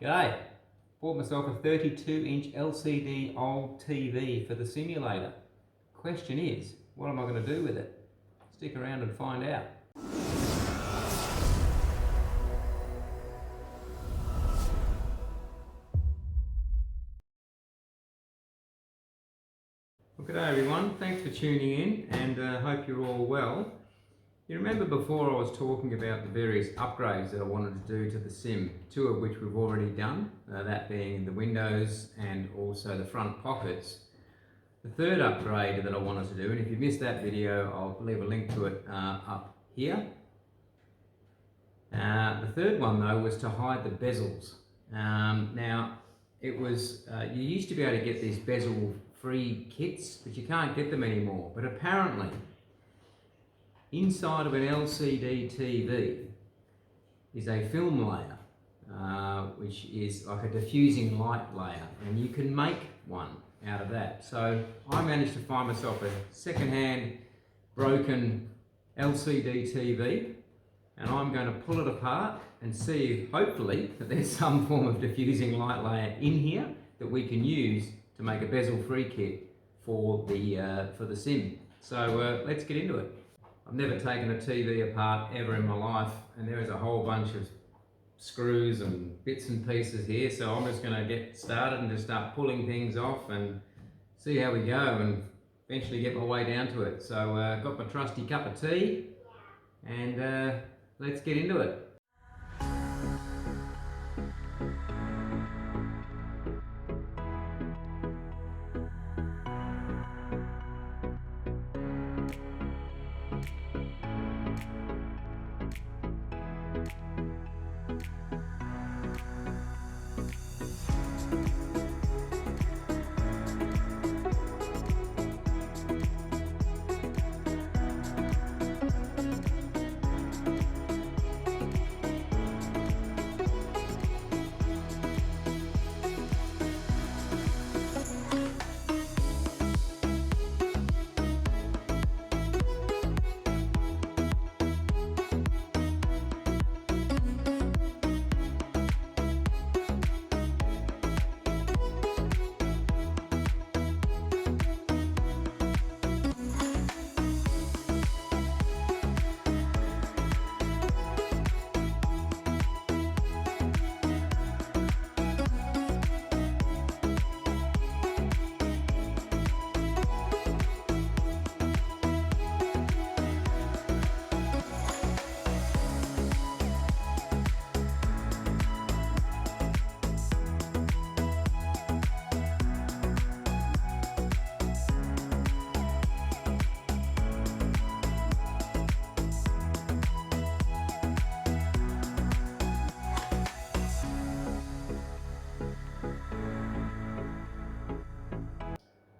G'day, bought myself a 32-inch LCD old TV for the simulator. Question is, what am I going to do with it? Stick around and find out. Well, g'day everyone, thanks for tuning in and hope you're all well. You remember before I was talking about the various upgrades that I wanted to do to the Sim, two of which we've already done, that being the windows and also the front pockets. The third upgrade that I wanted to do, and if you missed that video, I'll leave a link to it up here. The third one though was to hide the bezels. Now, it was, you used to be able to get these bezel-free kits, but you can't get them anymore. But apparently, inside of an LCD TV is a film layer, which is like a diffusing light layer, and you can make one out of that. So I managed to find myself a second-hand broken LCD TV, and I'm going to pull it apart and see, hopefully, that there's some form of diffusing light layer in here that we can use to make a bezel-free kit for the Sim. So let's get into it. I've never taken a TV apart ever in my life, and there is a whole bunch of screws and bits and pieces here, so I'm just going to get started and just start pulling things off and see how we go and eventually get my way down to it. So I've got my trusty cup of tea and let's get into it.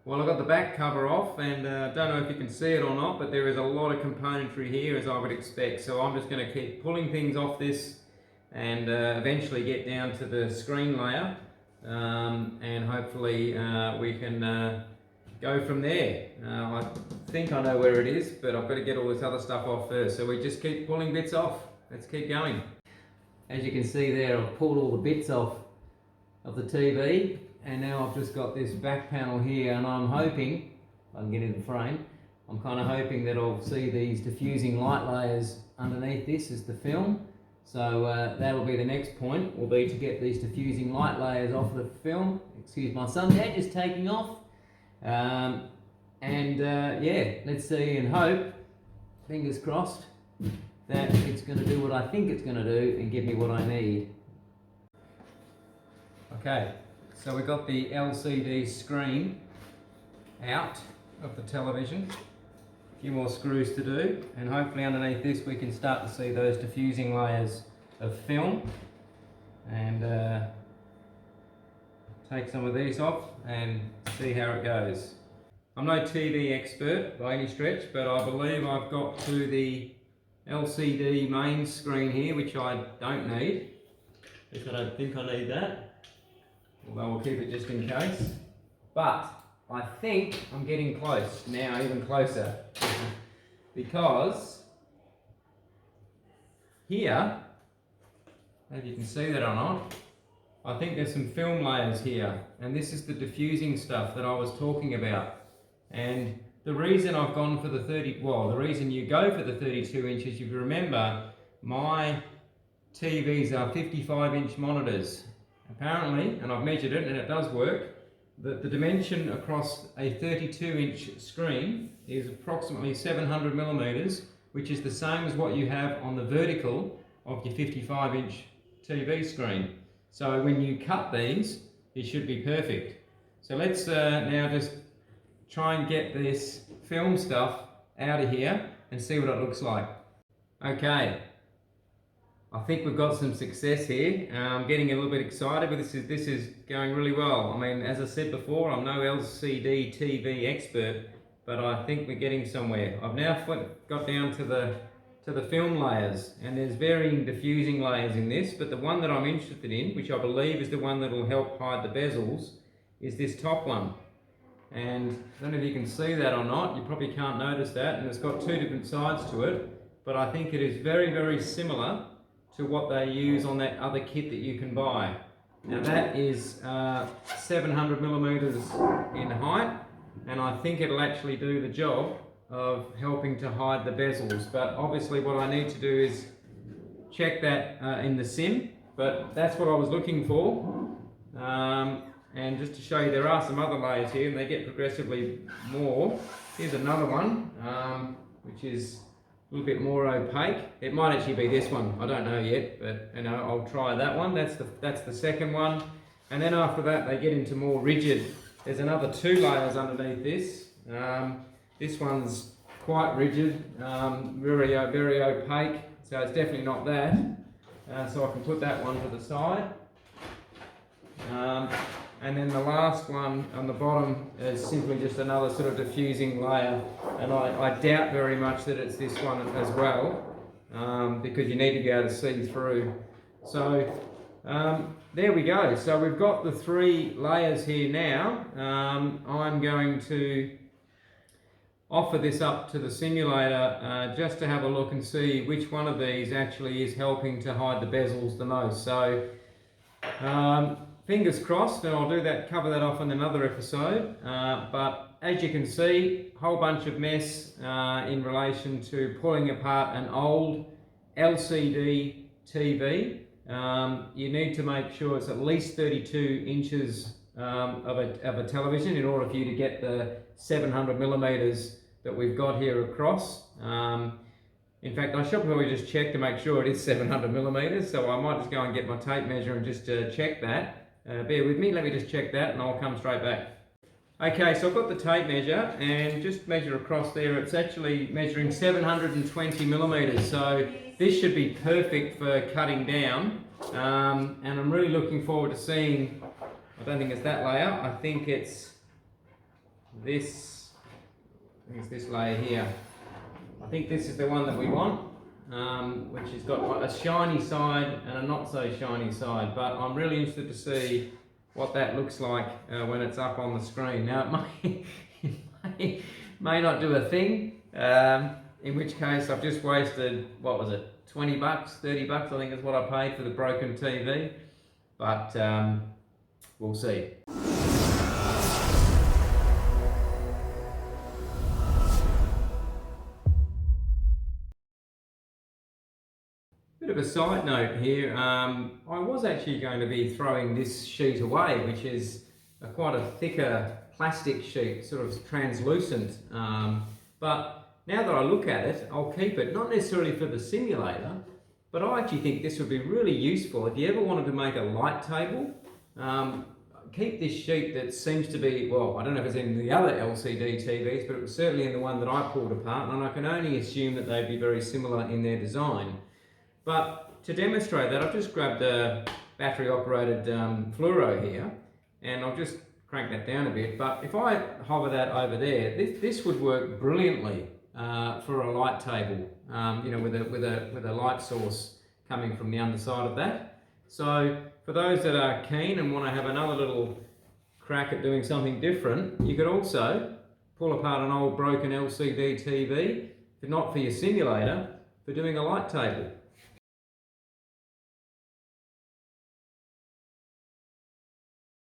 Well, I've got the back cover off, and don't know if you can see it or not, but there is a lot of componentry here, as I would expect. So I'm just going to keep pulling things off this and eventually get down to the screen layer, and hopefully we can go from there. I think I know where it is, but I've got to get all this other stuff off first. So we just keep pulling bits off. Let's keep going. As you can see there, I've pulled all the bits off of the TV. And now I've just got this back panel here, and I'm hoping, if I can get in the frame, I'm kind of hoping that I'll see these diffusing light layers underneath this as the film. So that'll be the next point, will be to get these diffusing light layers off the film. Excuse my son's head just taking off. Yeah, let's see and hope, fingers crossed, that it's going to do what I think it's going to do and give me what I need. Okay. So we've got the LCD screen out of the television. A few more screws to do, and hopefully underneath this we can start to see those diffusing layers of film. And take some of these off and see how it goes. I'm no TV expert by any stretch, but I believe I've got to the LCD main screen here, which I don't need. At least I don't think I need that. Although we'll keep it just in case. But I think I'm getting close now, even closer. Because here, I don't know if you can see that or not, I think there's some film layers here, and this is the diffusing stuff that I was talking about. And the reason I've gone for the the reason you go for the 32 inches, if you remember, my TVs are 55-inch monitors. Apparently, and I've measured it and it does work, the dimension across a 32-inch screen is approximately 700 millimeters, which is the same as what you have on the vertical of your 55-inch TV screen. So when you cut these, it should be perfect. So let's now just try and get this film stuff out of here and see what it looks like. Okay, I think we've got some success here. I'm getting a little bit excited, but this is going really well. I mean, as I said before, I'm no LCD TV expert, but I think we're getting somewhere. I've now got down to the film layers, and there's varying diffusing layers in this, but the one that I'm interested in, which I believe is the one that will help hide the bezels, is this top one. And I don't know if you can see that or not, you probably can't notice that, and it's got two different sides to it, but I think it is very, very similar to what they use on that other kit that you can buy. Now that is 700 millimeters in height, and I think it'll actually do the job of helping to hide the bezels. But obviously what I need to do is check that in the sim, but that's what I was looking for. And just to show you, there are some other layers here, and they get progressively more. Here's another one, which is a little bit more opaque. It might actually be this one, I don't know yet, but you know, I'll try that one. That's the second one. And then after that they get into more rigid. There's another two layers underneath this. This one's quite rigid, very opaque, so it's definitely not that. So I can put that one to the side. And then the last one on the bottom is simply just another sort of diffusing layer, and I doubt very much that it's this one as well, because you need to be able to see through. So there we go. So we've got the three layers here now. I'm going to offer this up to the simulator just to have a look and see which one of these actually is helping to hide the bezels the most. So fingers crossed, and I'll cover that off in another episode. But as you can see, a whole bunch of mess in relation to pulling apart an old LCD TV. You need to make sure it's at least 32 inches of a television in order for you to get the 700 millimeters that we've got here across. In fact, I should probably just check to make sure it is 700 millimeters, so I might just go and get my tape measure and just check that. Bear with me, let me just check that and I'll come straight back. Okay, so I've got the tape measure, and just measure across there, it's actually measuring 720 millimeters, so this should be perfect for cutting down. And I'm really looking forward to seeing, I don't think it's that layer, I think it's this layer here. I think this is the one that we want, which has got a shiny side and a not so shiny side, but I'm really interested to see what that looks like when it's up on the screen. Now it may not do a thing, in which case I've just wasted, what was it, 20 bucks, 30 bucks I think is what I paid for the broken TV, but we'll see. Bit of a side note here, I was actually going to be throwing this sheet away, which is quite a thicker plastic sheet, sort of translucent, but now that I look at it, I'll keep it, not necessarily for the simulator, but I actually think this would be really useful if you ever wanted to make a light table. Keep this sheet that seems to be, well, I don't know if it's in the other LCD TVs, but it was certainly in the one that I pulled apart, and I can only assume that they'd be very similar in their design. But to demonstrate that, I've just grabbed a battery operated fluoro here, and I'll just crank that down a bit, but if I hover that over there, this would work brilliantly for a light table, you know, with a light source coming from the underside of that. So for those that are keen and want to have another little crack at doing something different, you could also pull apart an old broken LCD TV, if not for your simulator, for doing a light table.